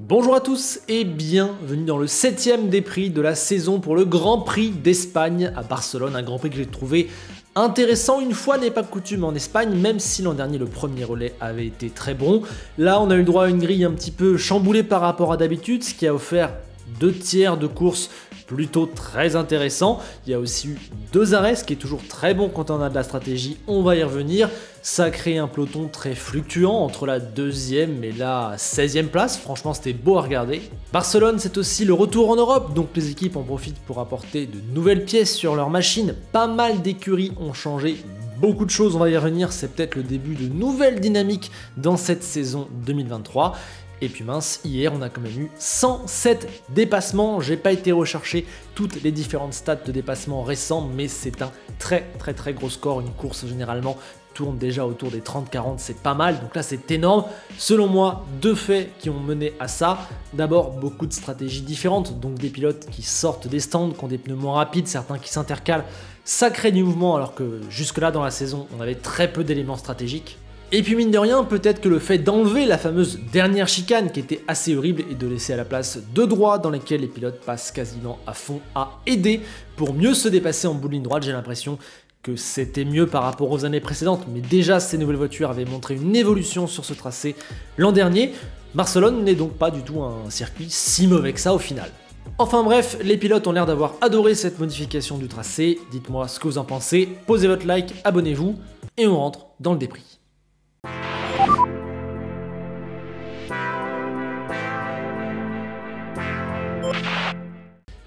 Bonjour à tous et bienvenue dans le 7e des prix de la saison pour le Grand Prix d'Espagne à Barcelone, un Grand Prix que j'ai trouvé intéressant, une fois n'est pas coutume en Espagne, même si l'an dernier le premier relais avait été très bon. Là on a eu le droit à une grille un petit peu chamboulée par rapport à d'habitude, ce qui a offert 2 tiers de course plutôt très intéressant. Il y a aussi eu 2 arrêts, ce qui est toujours très bon quand on a de la stratégie, on va y revenir. Ça a créé un peloton très fluctuant entre la 2e et la 16e place, franchement c'était beau à regarder. Barcelone c'est aussi le retour en Europe, donc les équipes en profitent pour apporter de nouvelles pièces sur leur machine. Pas mal d'écuries ont changé, beaucoup de choses, on va y revenir, c'est peut-être le début de nouvelles dynamiques dans cette saison 2023. Et puis mince, hier on a quand même eu 107 dépassements, j'ai pas été rechercher toutes les différentes stats de dépassement récents, mais c'est un très gros score, une course généralement tourne déjà autour des 30-40, c'est pas mal, donc là c'est énorme. Selon moi, 2 faits qui ont mené à ça. D'abord, beaucoup de stratégies différentes, donc des pilotes qui sortent des stands, qui ont des pneus moins rapides, certains qui s'intercalent, ça crée du mouvement alors que jusque-là dans la saison, on avait très peu d'éléments stratégiques. Et puis mine de rien, peut-être que le fait d'enlever la fameuse dernière chicane qui était assez horrible et de laisser à la place 2 droits dans lesquels les pilotes passent quasiment à fond à aider pour mieux se dépasser en bout de ligne droite, j'ai l'impression que c'était mieux par rapport aux années précédentes, mais déjà ces nouvelles voitures avaient montré une évolution sur ce tracé l'an dernier. Barcelone n'est donc pas du tout un circuit si mauvais que ça au final. Enfin bref, les pilotes ont l'air d'avoir adoré cette modification du tracé, dites-moi ce que vous en pensez, posez votre like, abonnez-vous, et on rentre dans le déprix.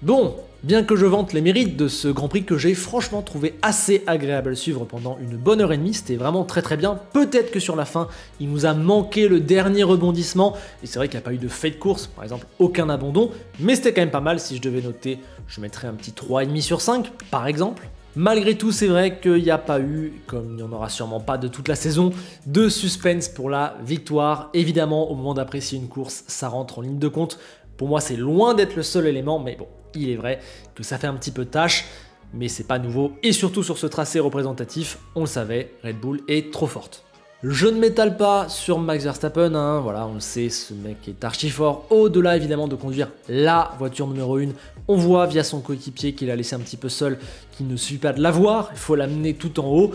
Bon, bien que je vante les mérites de ce Grand Prix que j'ai franchement trouvé assez agréable à suivre pendant une bonne heure et demie, c'était vraiment très bien, peut-être que sur la fin, il nous a manqué le dernier rebondissement, et c'est vrai qu'il n'y a pas eu de fait de course, par exemple aucun abandon, mais c'était quand même pas mal, si je devais noter, je mettrais un petit 3,5 sur 5, par exemple. Malgré tout, c'est vrai qu'il n'y a pas eu, comme il n'y en aura sûrement pas de toute la saison, de suspense pour la victoire. Évidemment, au moment d'apprécier une course, ça rentre en ligne de compte. Pour moi, c'est loin d'être le seul élément, mais bon, il est vrai que ça fait un petit peu tâche, mais c'est pas nouveau. Et surtout sur ce tracé représentatif, on le savait, Red Bull est trop forte. Je ne m'étale pas sur Max Verstappen, hein, voilà, on le sait, ce mec est archi fort. Au-delà évidemment de conduire la voiture numéro 1, on voit via son coéquipier qu'il a laissé un petit peu seul, qu'il ne suffit pas de l'avoir, il faut l'amener tout en haut.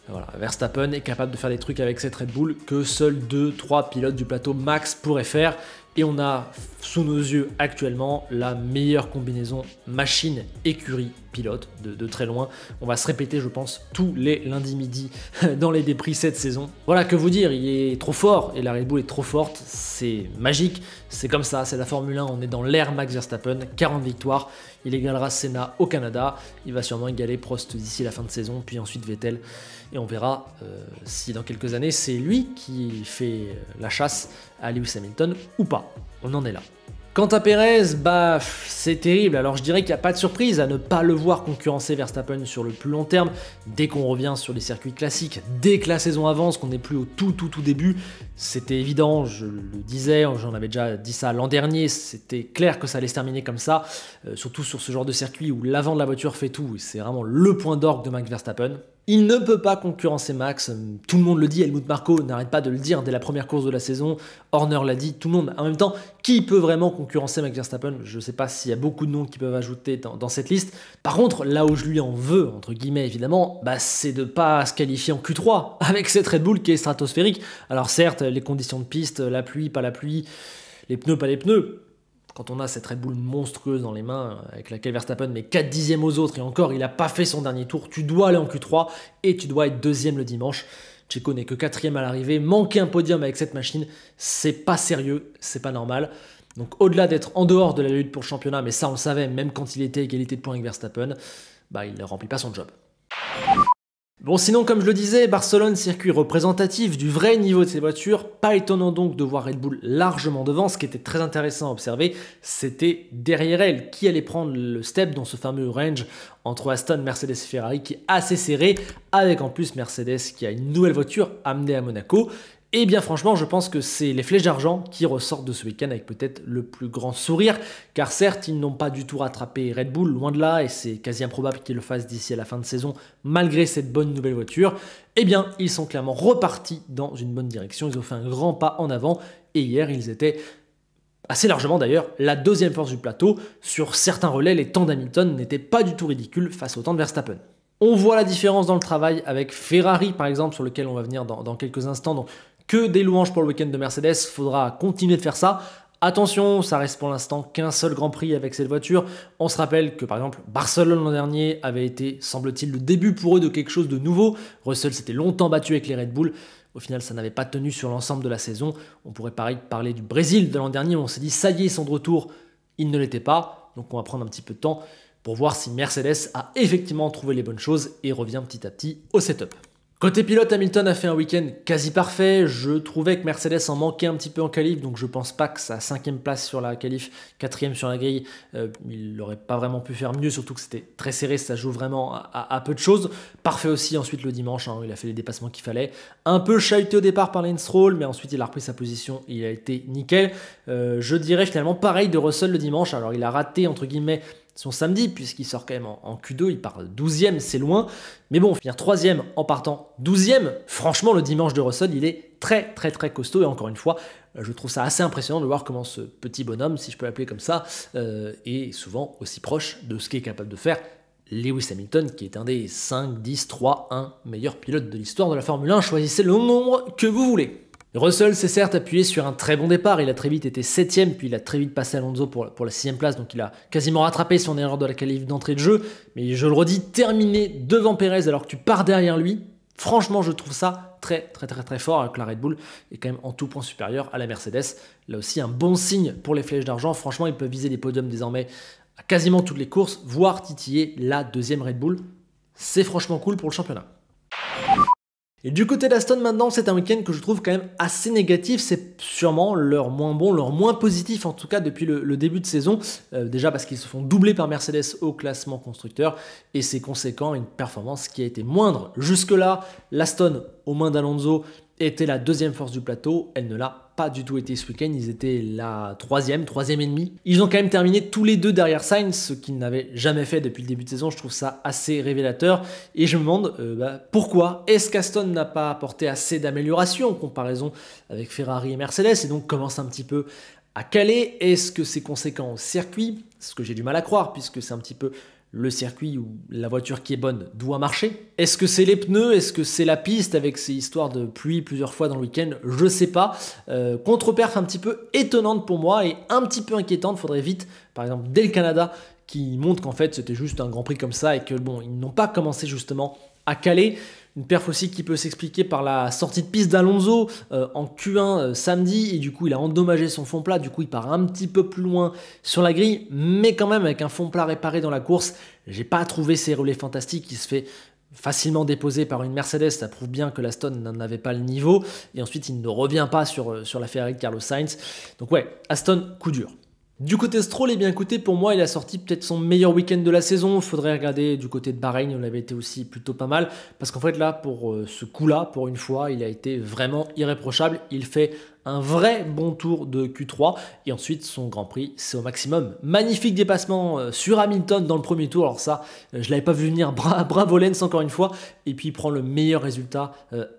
Voilà, Verstappen est capable de faire des trucs avec cette Red Bull que seuls 2-3 pilotes du plateau max pourraient faire. Et on a sous nos yeux actuellement la meilleure combinaison machine-écurie-pilote de très loin. On va se répéter, je pense, tous les lundis midi dans les déprix cette saison. Voilà, que vous dire, il est trop fort et la Red Bull est trop forte, c'est magique, c'est comme ça, c'est la Formule 1, on est dans l'ère Max Verstappen, 40 victoires, il égalera Senna au Canada, il va sûrement égaler Prost d'ici la fin de saison, puis ensuite Vettel, et on verra si dans quelques années c'est lui qui fait la chasse à Lewis Hamilton ou pas. On en est là. Quant à Perez, bah c'est terrible, alors je dirais qu'il n'y a pas de surprise à ne pas le voir concurrencer Verstappen sur le plus long terme, dès qu'on revient sur les circuits classiques, dès que la saison avance, qu'on n'est plus au tout début, c'était évident, je le disais, j'en avais déjà dit ça l'an dernier, c'était clair que ça allait se terminer comme ça, surtout sur ce genre de circuit où l'avant de la voiture fait tout, c'est vraiment le point d'orgue de Max Verstappen. Il ne peut pas concurrencer Max, tout le monde le dit, Helmut Marko n'arrête pas de le dire dès la première course de la saison, Horner l'a dit, tout le monde. En même temps, qui peut vraiment concurrencer Max Verstappen? Je ne sais pas s'il y a beaucoup de noms qui peuvent ajouter dans cette liste. Par contre, là où je lui en veux, entre guillemets évidemment, bah, c'est de ne pas se qualifier en Q3 avec cette Red Bull qui est stratosphérique. Alors certes, les conditions de piste, la pluie, pas la pluie, les pneus, pas les pneus. Quand on a cette Red Bull monstrueuse dans les mains, avec laquelle Verstappen met 4 dixièmes aux autres, et encore, il n'a pas fait son dernier tour, tu dois aller en Q3, et tu dois être 2e le dimanche. Checo n'est que 4e à l'arrivée, manquer un podium avec cette machine, c'est pas sérieux, c'est pas normal. Donc au-delà d'être en dehors de la lutte pour le championnat, mais ça on le savait, même quand il était à égalité de points avec Verstappen, bah il ne remplit pas son job. Bon sinon comme je le disais, Barcelone, circuit représentatif du vrai niveau de ces voitures, pas étonnant donc de voir Red Bull largement devant. Ce qui était très intéressant à observer, c'était derrière elle qui allait prendre le step dans ce fameux range entre Aston, Mercedes et Ferrari qui est assez serré, avec en plus Mercedes qui a une nouvelle voiture amenée à Monaco. Et bien franchement, je pense que c'est les flèches d'argent qui ressortent de ce week-end avec peut-être le plus grand sourire, car certes, ils n'ont pas du tout rattrapé Red Bull, loin de là, et c'est quasi improbable qu'ils le fassent d'ici à la fin de saison, malgré cette bonne nouvelle voiture. Eh bien, ils sont clairement repartis dans une bonne direction, ils ont fait un grand pas en avant, et hier, ils étaient Assez largement d'ailleurs, la deuxième force du plateau. Sur certains relais, les temps d'Hamilton n'étaient pas du tout ridicules face aux temps de Verstappen. On voit la différence dans le travail avec Ferrari par exemple, sur lequel on va venir dans quelques instants. Donc que des louanges pour le week-end de Mercedes, faudra continuer de faire ça. Attention, ça reste pour l'instant qu'un seul Grand Prix avec cette voiture. On se rappelle que par exemple Barcelone l'an dernier avait été, semble-t-il, le début pour eux de quelque chose de nouveau. Russell s'était longtemps battu avec les Red Bull. Au final, ça n'avait pas tenu sur l'ensemble de la saison. On pourrait pareil parler du Brésil de l'an dernier où on s'est dit ça y est, ils sont de retour. Ils ne l'étaient pas. Donc on va prendre un petit peu de temps pour voir si Mercedes a effectivement trouvé les bonnes choses et revient petit à petit au setup. Côté pilote, Hamilton a fait un week-end quasi parfait. Je trouvais que Mercedes en manquait un petit peu en qualif, donc je pense pas que sa 5e place sur la qualif, 4e sur la grille, il n'aurait pas vraiment pu faire mieux, surtout que c'était très serré, ça joue vraiment à peu de choses. Parfait aussi ensuite le dimanche, il a fait les dépassements qu'il fallait. Un peu chahuté au départ par Lance Stroll, mais ensuite il a repris sa position et il a été nickel. Je dirais finalement pareil de Russell le dimanche, alors il a raté entre guillemets son samedi, puisqu'il sort quand même en Q2, il part 12e, c'est loin. Mais bon, finir 3e en partant 12e, franchement, le dimanche de Russell, il est très costaud. Et encore une fois, je trouve ça assez impressionnant de voir comment ce petit bonhomme, si je peux l'appeler comme ça, est souvent aussi proche de ce qu'est capable de faire Lewis Hamilton, qui est un des 5, 10, 3, 1 meilleurs pilotes de l'histoire de la Formule 1. Choisissez le nombre que vous voulez. Russell s'est certes appuyé sur un très bon départ, il a très vite été 7ème, puis il a très vite passé Alonso pour la 6ème place, donc il a quasiment rattrapé son erreur de la qualif d'entrée de jeu, mais je le redis, terminer devant Perez alors que tu pars derrière lui, franchement je trouve ça très fort, alors que la Red Bull est quand même en tout point supérieure à la Mercedes. Là aussi un bon signe pour les flèches d'argent, franchement ils peuvent viser des podiums désormais à quasiment toutes les courses, voire titiller la 2e Red Bull, c'est franchement cool pour le championnat. Et du côté d'Aston maintenant, c'est un week-end que je trouve quand même assez négatif, c'est sûrement leur moins bon, leur moins positif en tout cas depuis le début de saison, déjà parce qu'ils se font doubler par Mercedes au classement constructeur et c'est conséquent une performance qui a été moindre. Jusque-là, l'Aston aux mains d'Alonso était la 2e force du plateau, elle ne l'a pas du tout été ce week-end, ils étaient la 3e et demi. Ils ont quand même terminé tous les deux derrière Sainz, ce qu'ils n'avaient jamais fait depuis le début de saison, je trouve ça assez révélateur. Et je me demande pourquoi est-ce qu'Aston n'a pas apporté assez d'amélioration en comparaison avec Ferrari et Mercedes, et donc commence un petit peu à caler. Est-ce que c'est conséquent au circuit? Ce que j'ai du mal à croire, puisque c'est un petit peu le circuit où la voiture qui est bonne doit marcher. Est-ce que c'est les pneus? Est-ce que c'est la piste avec ces histoires de pluie plusieurs fois dans le week-end? Je sais pas. Contre-perf un petit peu étonnante pour moi et un petit peu inquiétante. Faudrait vite, par exemple, dès le Canada, qui montre qu'en fait c'était juste un Grand Prix comme ça et que bon, ils n'ont pas commencé justement à caler. Une perf aussi qui peut s'expliquer par la sortie de piste d'Alonso en Q1 samedi, et du coup il a endommagé son fond plat, du coup il part un petit peu plus loin sur la grille, mais quand même avec un fond plat réparé dans la course. J'ai pas trouvé ces relais fantastiques, il se fait facilement déposé par une Mercedes, ça prouve bien que l'Aston n'en avait pas le niveau, et ensuite il ne revient pas sur la Ferrari de Carlos Sainz. Donc ouais, Aston, coup dur. Du côté Stroll, eh bien écoutez, pour moi il a sorti peut-être son meilleur week-end de la saison. Il faudrait regarder du côté de Bahreïn, on avait été aussi plutôt pas mal, parce qu'en fait là, pour ce coup-là, pour une fois, il a été vraiment irréprochable. Il fait un vrai bon tour de Q3, et ensuite son Grand Prix, c'est au maximum. Magnifique dépassement sur Hamilton dans le premier tour, alors ça, je l'avais pas vu venir, bravo Lens encore une fois, et puis il prend le meilleur résultat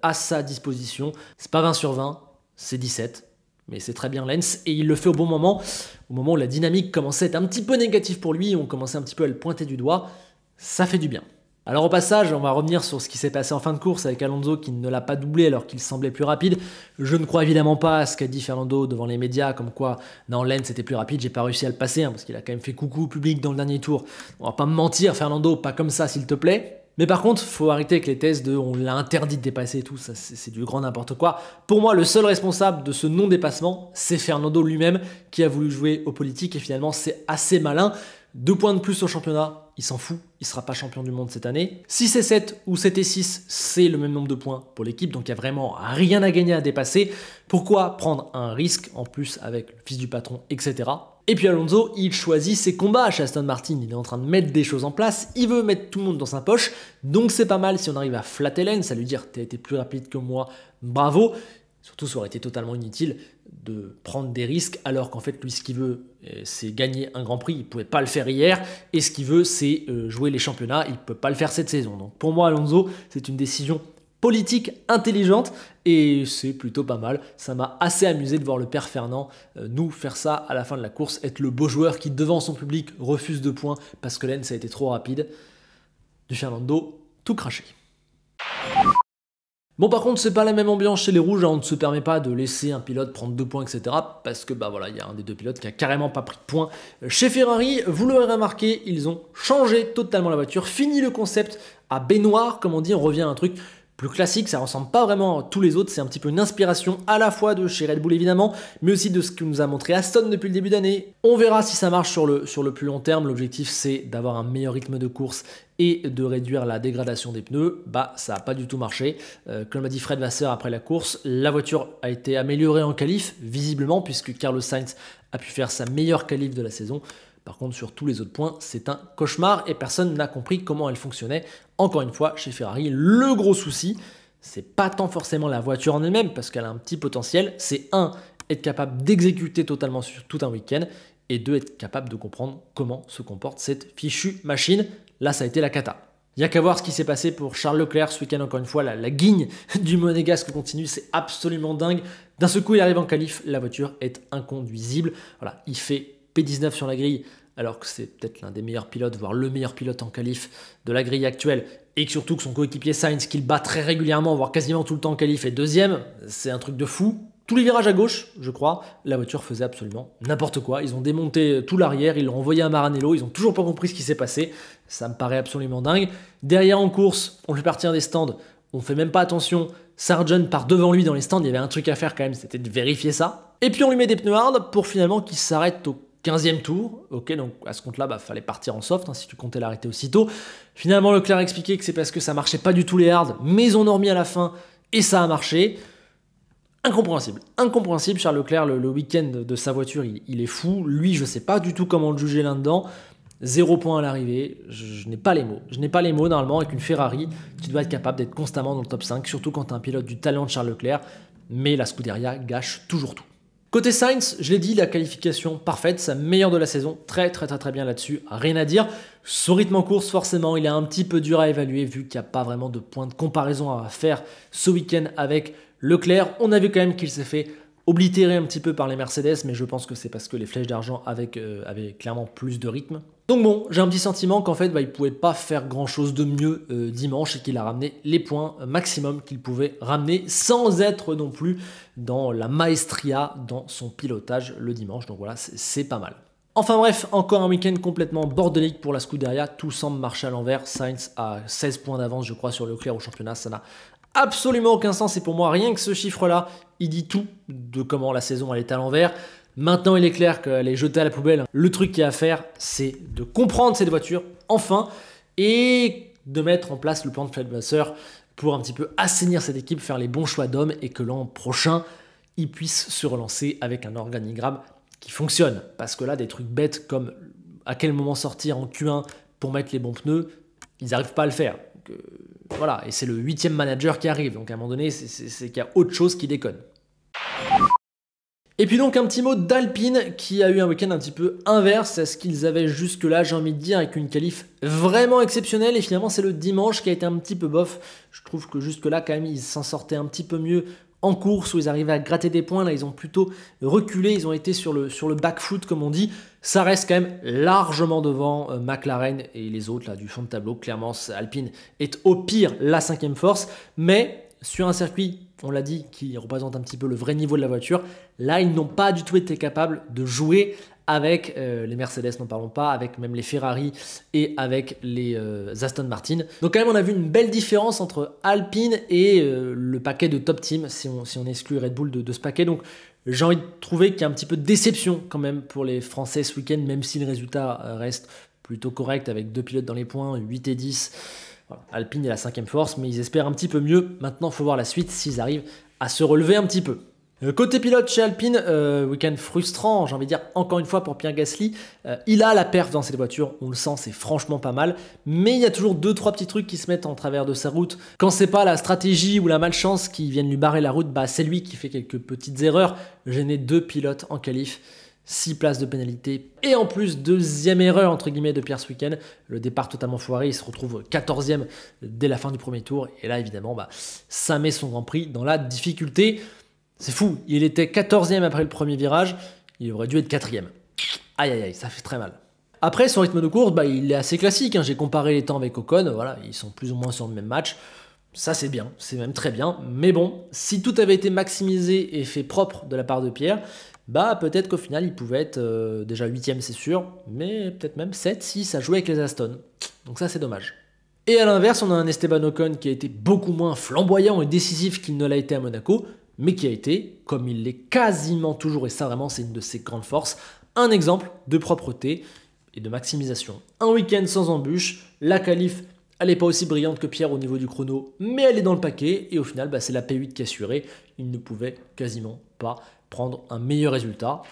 à sa disposition. C'est pas 20 sur 20, c'est 17. Mais c'est très bien Lens, et il le fait au bon moment, au moment où la dynamique commençait à être un petit peu négative pour lui, on commençait un petit peu à le pointer du doigt, ça fait du bien. Alors au passage, on va revenir sur ce qui s'est passé en fin de course avec Alonso qui ne l'a pas doublé alors qu'il semblait plus rapide. Je ne crois évidemment pas à ce qu'a dit Fernando devant les médias, comme quoi non, Lens était plus rapide, j'ai pas réussi à le passer, parce qu'il a quand même fait coucou au public dans le dernier tour. On va pas me mentir Fernando, pas comme ça s'il te plaît. Mais par contre, faut arrêter avec les thèses de on l'a interdit de dépasser et tout, ça c'est du grand n'importe quoi. Pour moi, le seul responsable de ce non-dépassement, c'est Fernando lui-même qui a voulu jouer aux politiques, et finalement c'est assez malin. 2 points de plus au championnat, il s'en fout, il sera pas champion du monde cette année. 6 et 7 ou 7 et 6, c'est le même nombre de points pour l'équipe, donc il n'y a vraiment rien à gagner à dépasser. Pourquoi prendre un risque en plus avec le fils du patron, etc. Et puis Alonso, il choisit ses combats chez Aston Martin, il est en train de mettre des choses en place, il veut mettre tout le monde dans sa poche, donc c'est pas mal si on arrive à flatter Lens, à lui dire t'as été plus rapide que moi, bravo. Surtout, ça aurait été totalement inutile de prendre des risques alors qu'en fait, lui, ce qu'il veut, c'est gagner un Grand Prix. Il ne pouvait pas le faire hier. Et ce qu'il veut, c'est jouer les championnats. Il ne peut pas le faire cette saison. Donc pour moi, Alonso, c'est une décision politique intelligente et c'est plutôt pas mal. Ça m'a assez amusé de voir le père Fernand nous faire ça à la fin de la course, être le beau joueur qui devant son public refuse de points parce que Lens a été trop rapide. Du Fernando, tout craché. Bon, par contre, c'est pas la même ambiance chez les rouges, hein. On ne se permet pas de laisser un pilote prendre 2 points, etc. Parce que, bah voilà, il y a un des 2 pilotes qui a carrément pas pris de points. Chez Ferrari, vous l'aurez remarqué, ils ont changé totalement la voiture, fini le concept à baignoire, comme on dit, on revient à un truc plus classique, ça ressemble pas vraiment à tous les autres, c'est un petit peu une inspiration à la fois de chez Red Bull évidemment, mais aussi de ce que nous a montré Aston depuis le début d'année. On verra si ça marche sur le plus long terme, l'objectif c'est d'avoir un meilleur rythme de course et de réduire la dégradation des pneus. Bah ça n'a pas du tout marché, comme l'a dit Fred Vasseur après la course, la voiture a été améliorée en qualif, visiblement, puisque Carlos Sainz a pu faire sa meilleure qualif de la saison. Par contre, sur tous les autres points, c'est un cauchemar et personne n'a compris comment elle fonctionnait. Encore une fois, chez Ferrari, le gros souci, c'est pas tant forcément la voiture en elle-même, parce qu'elle a un petit potentiel. C'est être capable d'exécuter totalement sur tout un week-end, et 2, être capable de comprendre comment se comporte cette fichue machine. Là, ça a été la cata. Il n'y a qu'à voir ce qui s'est passé pour Charles Leclerc ce week-end, encore une fois, la guigne du monégasque continue, c'est absolument dingue. D'un seul coup, il arrive en qualif, la voiture est inconduisible. Voilà, il fait P19 sur la grille, alors que c'est peut-être l'un des meilleurs pilotes, voire le meilleur pilote en qualif de la grille actuelle, et que surtout que son coéquipier Sainz, qu'il bat très régulièrement, voire quasiment tout le temps en qualif, est 2e, c'est un truc de fou. Tous les virages à gauche, je crois, la voiture faisait absolument n'importe quoi. Ils ont démonté tout l'arrière, ils l'ont envoyé à Maranello, ils n'ont toujours pas compris ce qui s'est passé. Ça me paraît absolument dingue. Derrière en course, on le fait partir des stands, on fait même pas attention. Sargent part devant lui dans les stands, il y avait un truc à faire quand même, c'était de vérifier ça. Et puis on lui met des pneus hard pour finalement qu'il s'arrête au 15e tour. Ok, donc à ce compte-là, bah, fallait partir en soft, hein, si tu comptais l'arrêter aussitôt. Finalement, Leclerc a expliqué que c'est parce que ça marchait pas du tout les hards, mais ils en ont remis à la fin et ça a marché. Incompréhensible. Incompréhensible, Charles Leclerc, le week-end de sa voiture, il est fou. Lui, je sais pas du tout comment le juger là-dedans. 0 point à l'arrivée, je n'ai pas les mots. Je n'ai pas les mots, normalement, avec une Ferrari, tu dois être capable d'être constamment dans le top 5, surtout quand tu es un pilote du talent de Charles Leclerc, mais la Scuderia gâche toujours tout. Côté Sainz, je l'ai dit, la qualification parfaite, sa meilleure de la saison, très bien là-dessus, rien à dire. Son rythme en course, forcément, il est un petit peu dur à évaluer, vu qu'il n'y a pas vraiment de point de comparaison à faire ce week-end avec Leclerc. On a vu quand même qu'il s'est fait oblitérer un petit peu par les Mercedes, mais je pense que c'est parce que les flèches d'argent avaient clairement plus de rythme. Donc bon, j'ai un petit sentiment qu'en fait, il ne pouvait pas faire grand-chose de mieux dimanche et qu'il a ramené les points maximum qu'il pouvait ramener sans être non plus dans la maestria dans son pilotage le dimanche. Donc voilà, c'est pas mal. Enfin bref, encore un week-end complètement bordélique pour la Scuderia. Tout semble marcher à l'envers. Sainz a 16 points d'avance, je crois, sur Leclerc au championnat. Ça n'a absolument aucun sens et pour moi, rien que ce chiffre-là, il dit tout de comment la saison elle est à l'envers. Maintenant, il est clair qu'elle est jetée à la poubelle. Le truc qu'il y a à faire, c'est de comprendre cette voiture, enfin, et de mettre en place le plan de Fred Vasseur pour un petit peu assainir cette équipe, faire les bons choix d'hommes et que l'an prochain, ils puissent se relancer avec un organigramme qui fonctionne. Parce que là, des trucs bêtes comme à quel moment sortir en Q1 pour mettre les bons pneus, ils n'arrivent pas à le faire. Donc, voilà, et c'est le 8e manager qui arrive. Donc à un moment donné, c'est qu'il y a autre chose qui déconne. Et puis donc un petit mot d'Alpine qui a eu un week-end un petit peu inverse à ce qu'ils avaient jusque-là, j'ai envie de dire, avec une qualif vraiment exceptionnelle. Et finalement, c'est le dimanche qui a été un petit peu bof. Je trouve que jusque-là, quand même, ils s'en sortaient un petit peu mieux en course où ils arrivaient à gratter des points. Là, ils ont plutôt reculé, ils ont été sur le back foot, comme on dit. Ça reste quand même largement devant McLaren et les autres là du fond de tableau. Clairement, Alpine est au pire la 5e force, mais sur un circuit, on l'a dit, qui représente un petit peu le vrai niveau de la voiture, là, ils n'ont pas du tout été capables de jouer avec les Mercedes, n'en parlons pas, avec même les Ferrari et avec les Aston Martin. Donc quand même, on a vu une belle différence entre Alpine et le paquet de top team, si on exclut Red Bull de ce paquet. Donc j'ai envie de trouver qu'il y a un petit peu de déception quand même pour les Français ce week-end, même si le résultat reste plutôt correct avec 2 pilotes dans les points, 8 et 10. Voilà. Alpine est la 5e force, mais ils espèrent un petit peu mieux. Maintenant, il faut voir la suite s'ils arrivent à se relever un petit peu. Côté pilote chez Alpine, week-end frustrant, j'ai envie de dire encore une fois pour Pierre Gasly. Il a la perf dans cette voiture, on le sent, c'est franchement pas mal. Mais il y a toujours 2-3 petits trucs qui se mettent en travers de sa route. Quand c'est pas la stratégie ou la malchance qui viennent lui barrer la route, bah c'est lui qui fait quelques petites erreurs. Gêner 2 pilotes en qualif, 6 places de pénalité. Et en plus, deuxième erreur entre guillemets de Pierre ce week-end. Le départ totalement foiré, il se retrouve 14e dès la fin du premier tour. Et là, évidemment, ça met son Grand Prix dans la difficulté. C'est fou, il était 14e après le premier virage, il aurait dû être 4e. Aïe aïe aïe, ça fait très mal. Après, son rythme de course, il est assez classique. J'ai comparé les temps avec Ocon, voilà, ils sont plus ou moins sur le même match. Ça c'est bien, c'est même très bien. Mais bon, si tout avait été maximisé et fait propre de la part de Pierre, peut-être qu'au final il pouvait être déjà 8e c'est sûr, mais peut-être même 7 si ça jouait avec les Aston. Donc ça c'est dommage. Et à l'inverse, on a un Esteban Ocon qui a été beaucoup moins flamboyant et décisif qu'il ne l'a été à Monaco, mais qui a été, comme il l'est quasiment toujours, et ça vraiment c'est une de ses grandes forces, un exemple de propreté et de maximisation. Un week-end sans embûche, la qualif, elle n'est pas aussi brillante que Pierre au niveau du chrono, mais elle est dans le paquet, et au final, c'est la P8 qui a assuré. Il ne pouvait quasiment pas prendre un meilleur résultat.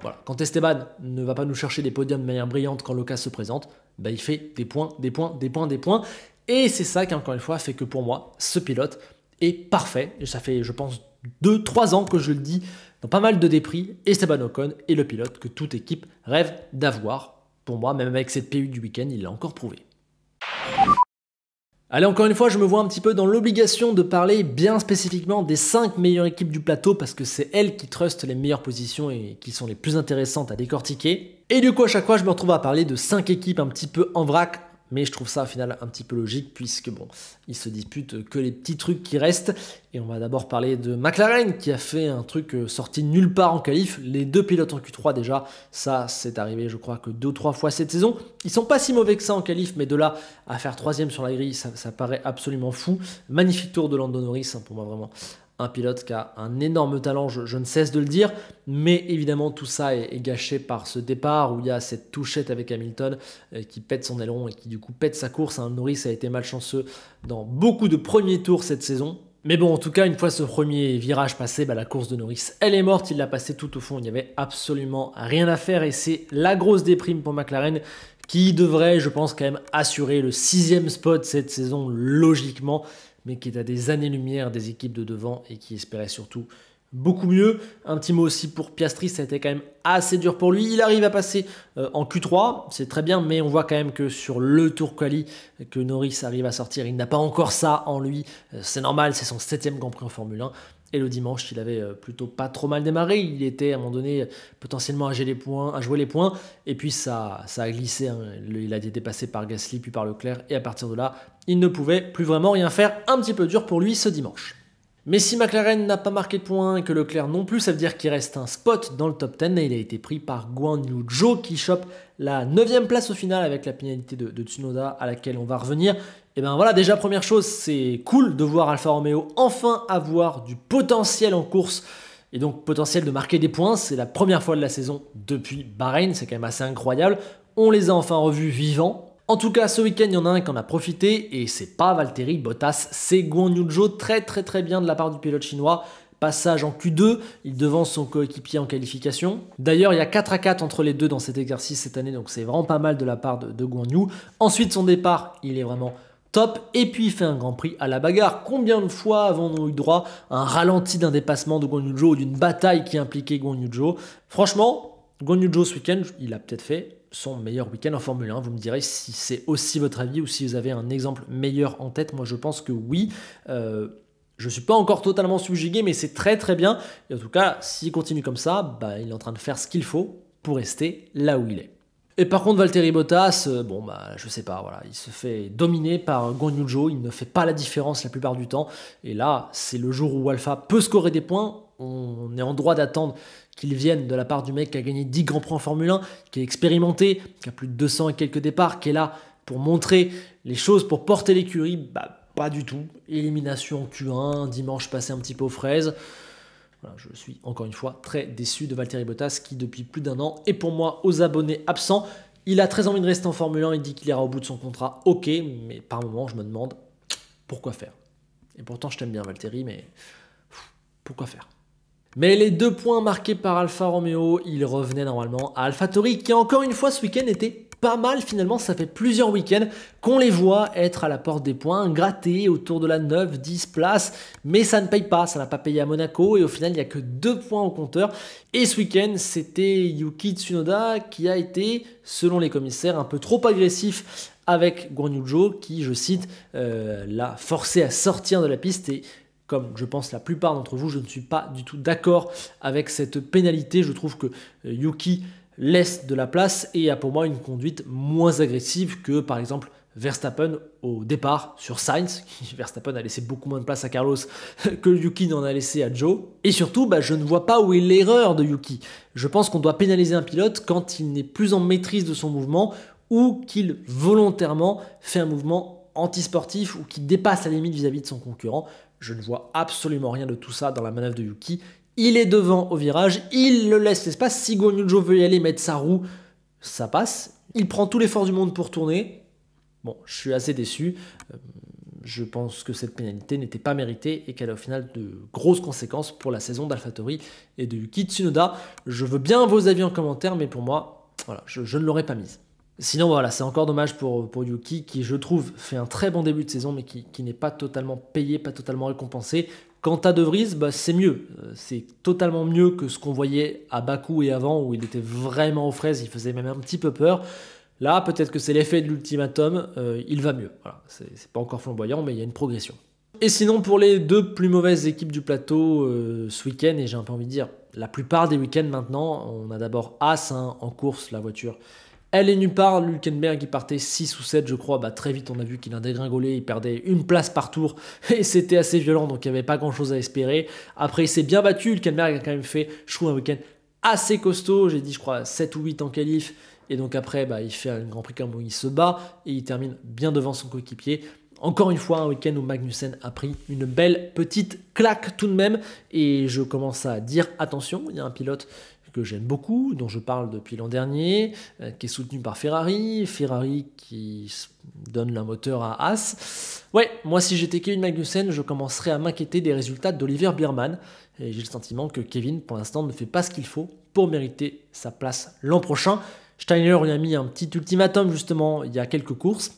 Voilà. Quand Esteban ne va pas nous chercher des podiums de manière brillante quand l'occasion se présente, il fait des points, des points, des points, des points, et c'est ça qui, encore une fois, fait que pour moi, ce pilote est parfait, et ça fait, je pense, 2-3 ans que je le dis dans pas mal de dépris, Esteban Ocon est le pilote que toute équipe rêve d'avoir. Pour moi, même avec cette P8 du week-end, il l'a encore prouvé. Allez, encore une fois, je me vois un petit peu dans l'obligation de parler bien spécifiquement des 5 meilleures équipes du plateau parce que c'est elles qui trustent les meilleures positions et qui sont les plus intéressantes à décortiquer. Et du coup, à chaque fois, je me retrouve à parler de 5 équipes un petit peu en vrac. Mais je trouve ça au final un petit peu logique puisque ils se disputent que les petits trucs qui restent. Et on va d'abord parler de McLaren qui a fait un truc sorti nulle part en qualif. Les 2 pilotes en Q3 déjà, ça c'est arrivé je crois que 2 ou 3 fois cette saison. Ils sont pas si mauvais que ça en qualif, mais de là à faire 3e sur la grille, ça paraît absolument fou. Magnifique tour de Lando Norris, pour moi vraiment. Un pilote qui a un énorme talent, je ne cesse de le dire, mais évidemment tout ça est gâché par ce départ où il y a cette touchette avec Hamilton qui pète son aileron et qui du coup pète sa course. Norris a été malchanceux dans beaucoup de premiers tours cette saison. Mais bon, en tout cas, une fois ce premier virage passé, la course de Norris, elle est morte, il l'a passé tout au fond, il n'y avait absolument rien à faire et c'est la grosse déprime pour McLaren qui devrait, je pense, quand même assurer le 6e spot cette saison logiquement, mais qui est à des années-lumière des équipes de devant et qui espérait surtout beaucoup mieux. Un petit mot aussi pour Piastri, ça a été quand même assez dur pour lui. Il arrive à passer en Q3, c'est très bien, mais on voit quand même que sur le Tour Quali que Norris arrive à sortir, il n'a pas encore ça en lui. C'est normal, c'est son 7e Grand Prix en Formule 1. Et le dimanche, il avait plutôt pas trop mal démarré. Il était à un moment donné potentiellement à jouer les points. Et puis ça a glissé. Il a été dépassé par Gasly puis par Leclerc. Et à partir de là, il ne pouvait plus vraiment rien faire. Un petit peu dur pour lui ce dimanche. Mais si McLaren n'a pas marqué de points et que Leclerc non plus, ça veut dire qu'il reste un spot dans le top 10 et il a été pris par Guan Yu Zhou qui chope la 9e place au final avec la pénalité de Tsunoda à laquelle on va revenir. Et voilà, déjà première chose, c'est cool de voir Alfa Romeo enfin avoir du potentiel en course et donc potentiel de marquer des points. C'est la première fois de la saison depuis Bahreïn, c'est quand même assez incroyable. On les a enfin revus vivants. En tout cas, ce week-end, il y en a un qui en a profité et c'est pas Valtteri Bottas, c'est Guan Yu Zhou, très bien de la part du pilote chinois. Passage en Q2, il devance son coéquipier en qualification. D'ailleurs, il y a 4-4 entre les deux dans cet exercice cette année, donc c'est vraiment pas mal de la part de Guan Yu. Ensuite, son départ, il est vraiment top, et puis il fait un Grand Prix à la bagarre. Combien de fois avons-nous eu droit à un ralenti d'un dépassement de Guan Yu Zhou ou d'une bataille qui impliquait Guan Yu Zhou? Franchement, Guan Yu Zhou ce week-end, il a peut-être fait son meilleur week-end en Formule 1. Vous me direz si c'est aussi votre avis ou si vous avez un exemple meilleur en tête. Moi, je pense que oui. Je ne suis pas encore totalement subjugué, mais c'est très bien. Et en tout cas, s'il continue comme ça, il est en train de faire ce qu'il faut pour rester là où il est. Et par contre, Valtteri Bottas, je sais pas, voilà, il se fait dominer par Guan Yu Zhou, il ne fait pas la différence la plupart du temps. Et là, c'est le jour où Alpha peut scorer des points. On est en droit d'attendre qu'ils viennent de la part du mec qui a gagné 10 Grands Prix en Formule 1, qui est expérimenté, qui a plus de 200 et quelques départs, qui est là pour montrer les choses, pour porter l'écurie. Pas du tout. Élimination Q1, dimanche passé un petit peu aux fraises. Voilà, je suis encore une fois très déçu de Valtteri Bottas qui depuis plus d'1 an est pour moi aux abonnés absents. Il a très envie de rester en Formule 1, il dit qu'il ira au bout de son contrat, ok, mais par moment je me demande pourquoi faire. Et pourtant je t'aime bien Valtteri, mais pourquoi faire? Mais les 2 points marqués par Alfa Romeo, ils revenaient normalement à AlphaTauri qui encore une fois ce week-end était pas mal finalement, ça fait plusieurs week-ends qu'on les voit être à la porte des points, gratter autour de la 9-10 place, mais ça ne paye pas, ça n'a pas payé à Monaco et au final il n'y a que 2 points au compteur. Et ce week-end c'était Yuki Tsunoda qui a été, selon les commissaires, un peu trop agressif avec Guan Yu Zhou qui, je cite, l'a forcé à sortir de la piste et comme je pense la plupart d'entre vous, je ne suis pas du tout d'accord avec cette pénalité. Je trouve que Yuki laisse de la place et a pour moi une conduite moins agressive que par exemple Verstappen au départ sur Sainz. Verstappen a laissé beaucoup moins de place à Carlos que Yuki n'en a laissé à Zhou. Et surtout, je ne vois pas où est l'erreur de Yuki. Je pense qu'on doit pénaliser un pilote quand il n'est plus en maîtrise de son mouvement ou qu'il volontairement fait un mouvement antisportif ou qui dépasse la limite vis-à-vis de son concurrent. Je ne vois absolument rien de tout ça dans la manœuvre de Yuki. Il est devant au virage, il le laisse l'espace. Si Guan Yu Zhou veut y aller mettre sa roue, ça passe. Il prend tout l'effort du monde pour tourner. Bon, je suis assez déçu. Je pense que cette pénalité n'était pas méritée et qu'elle a au final de grosses conséquences pour la saison d'AlphaTauri et de Yuki Tsunoda. Je veux bien vos avis en commentaire, mais pour moi, voilà, je ne l'aurais pas mise. Sinon, voilà, c'est encore dommage pour Yuki qui, je trouve, fait un très bon début de saison, mais qui n'est pas totalement payé, pas totalement récompensé. Quant à De Vries, c'est mieux. C'est totalement mieux que ce qu'on voyait à Bakou et avant, où il était vraiment aux fraises, il faisait même un petit peu peur. Là, peut-être que c'est l'effet de l'ultimatum, il va mieux. Voilà, c'est pas encore flamboyant, mais il y a une progression. Et sinon, pour les 2 plus mauvaises équipes du plateau ce week-end, et j'ai un peu envie de dire, la plupart des week-ends maintenant, on a d'abord As en course, la voiture. Elle est nulle part, Hülkenberg il partait 6 ou 7 je crois, très vite on a vu qu'il a dégringolé, il perdait une place par tour et c'était assez violent donc il n'y avait pas grand chose à espérer. Après il s'est bien battu, Hülkenberg a quand même fait je trouve un week-end assez costaud, j'ai dit je crois 7 ou 8 en qualif et donc après il fait un Grand Prix comme où il se bat et il termine bien devant son coéquipier. Encore une fois un week-end où Magnussen a pris une belle petite claque tout de même et je commence à dire attention, il y a un pilote que j'aime beaucoup, dont je parle depuis l'an dernier, qui est soutenu par Ferrari qui donne le moteur à As. Ouais, moi si j'étais Kevin Magnussen, je commencerais à m'inquiéter des résultats d'Oliver Biermann, et j'ai le sentiment que Kevin, pour l'instant, ne fait pas ce qu'il faut pour mériter sa place l'an prochain. Steiner lui a mis un petit ultimatum justement il y a quelques courses,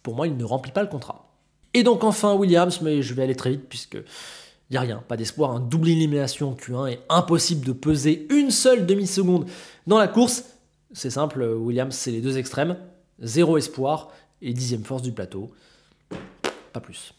pour moi il ne remplit pas le contrat. Et donc enfin Williams, mais je vais aller très vite puisque il n'y a rien, pas d'espoir, un double élimination en Q1 et impossible de peser une seule demi-seconde dans la course. C'est simple, Williams c'est les 2 extrêmes, 0 espoir et 10e force du plateau, pas plus.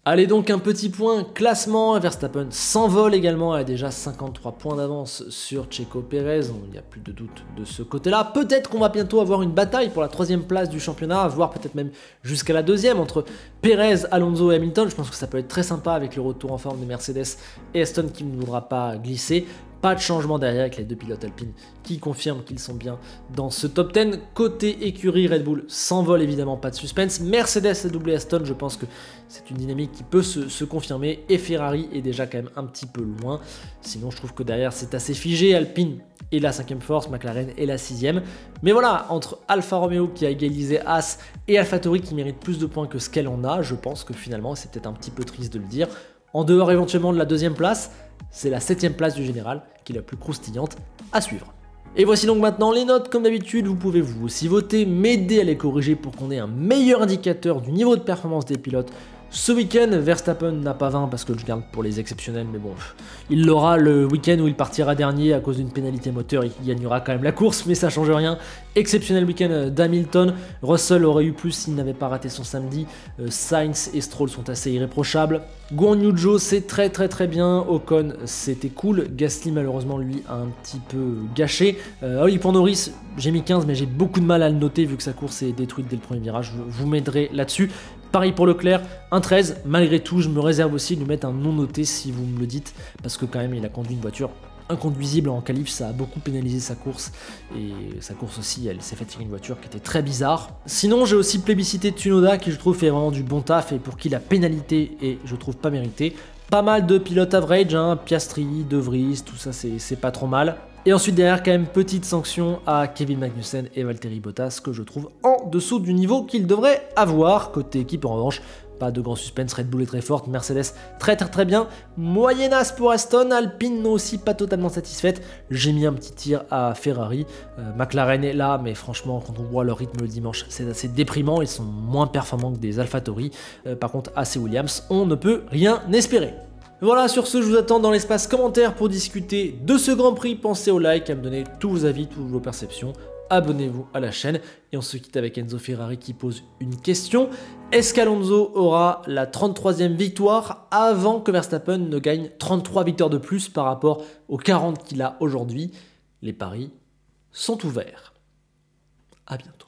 Allez donc un petit point classement, Verstappen s'envole également, elle a déjà 53 points d'avance sur Checo Pérez, il n'y a plus de doute de ce côté-là. Peut-être qu'on va bientôt avoir une bataille pour la 3e place du championnat, voire peut-être même jusqu'à la 2e entre Pérez, Alonso et Hamilton. Je pense que ça peut être très sympa avec le retour en forme de Mercedes et Aston qui ne voudra pas glisser. Pas de changement derrière avec les 2 pilotes alpines qui confirment qu'ils sont bien dans ce top 10. Côté écurie, Red Bull s'envole évidemment, pas de suspense. Mercedes a doublé Aston, je pense que c'est une dynamique qui peut se confirmer. Et Ferrari est déjà quand même un petit peu loin. Sinon, je trouve que derrière, c'est assez figé. Alpine est la 5e force, McLaren est la 6e. Mais voilà, entre Alfa Romeo qui a égalisé As et AlphaTauri qui mérite plus de points que ce qu'elle en a, je pense que finalement, c'est peut-être un petit peu triste de le dire. En dehors éventuellement de la 2e place, c'est la 7e place du général qui est la plus croustillante à suivre. Et voici donc maintenant les notes, comme d'habitude, vous pouvez vous aussi voter, m'aider à les corriger pour qu'on ait un meilleur indicateur du niveau de performance des pilotes. Ce week-end, Verstappen n'a pas 20 parce que je garde pour les exceptionnels, mais bon, il l'aura le week-end où il partira dernier à cause d'une pénalité moteur, il gagnera quand même la course, mais ça change rien. Exceptionnel week-end d'Hamilton, Russell aurait eu plus s'il n'avait pas raté son samedi, Sainz et Stroll sont assez irréprochables. Guan Yu Zhou c'est très bien, Ocon c'était cool, Gasly malheureusement lui a un petit peu gâché. Oui pour Norris j'ai mis 15 mais j'ai beaucoup de mal à le noter vu que sa course est détruite dès le premier virage, vous m'aiderez là-dessus. Pareil pour Leclerc, un 13, malgré tout je me réserve aussi de lui mettre un non noté si vous me le dites, parce que quand même il a conduit une voiture inconduisible en qualif, ça a beaucoup pénalisé sa course, et sa course aussi, elle s'est faite sur une voiture qui était très bizarre. Sinon, j'ai aussi plébiscité Tsunoda, qui je trouve fait vraiment du bon taf, et pour qui la pénalité est, je trouve, pas méritée. Pas mal de pilotes average, Piastri, De Vries, tout ça, c'est pas trop mal. Et ensuite derrière quand même petite sanction à Kevin Magnussen et Valtteri Bottas que je trouve en dessous du niveau qu'ils devraient avoir. Côté équipe en revanche, pas de grand suspense, Red Bull est très forte, Mercedes très bien, moyennasse pour Aston, Alpine aussi pas totalement satisfaite, j'ai mis un petit tir à Ferrari, McLaren est là, mais franchement quand on voit leur rythme le dimanche, c'est assez déprimant, ils sont moins performants que des AlphaTauri, par contre AC Williams, on ne peut rien espérer. Voilà, sur ce, je vous attends dans l'espace commentaire pour discuter de ce Grand Prix. Pensez au like, à me donner tous vos avis, toutes vos perceptions. Abonnez-vous à la chaîne. Et on se quitte avec Enzo Ferrari qui pose une question. Est-ce qu'Alonso aura la 33e victoire avant que Verstappen ne gagne 33 victoires de plus par rapport aux 40 qu'il a aujourd'hui? Les paris sont ouverts. À bientôt.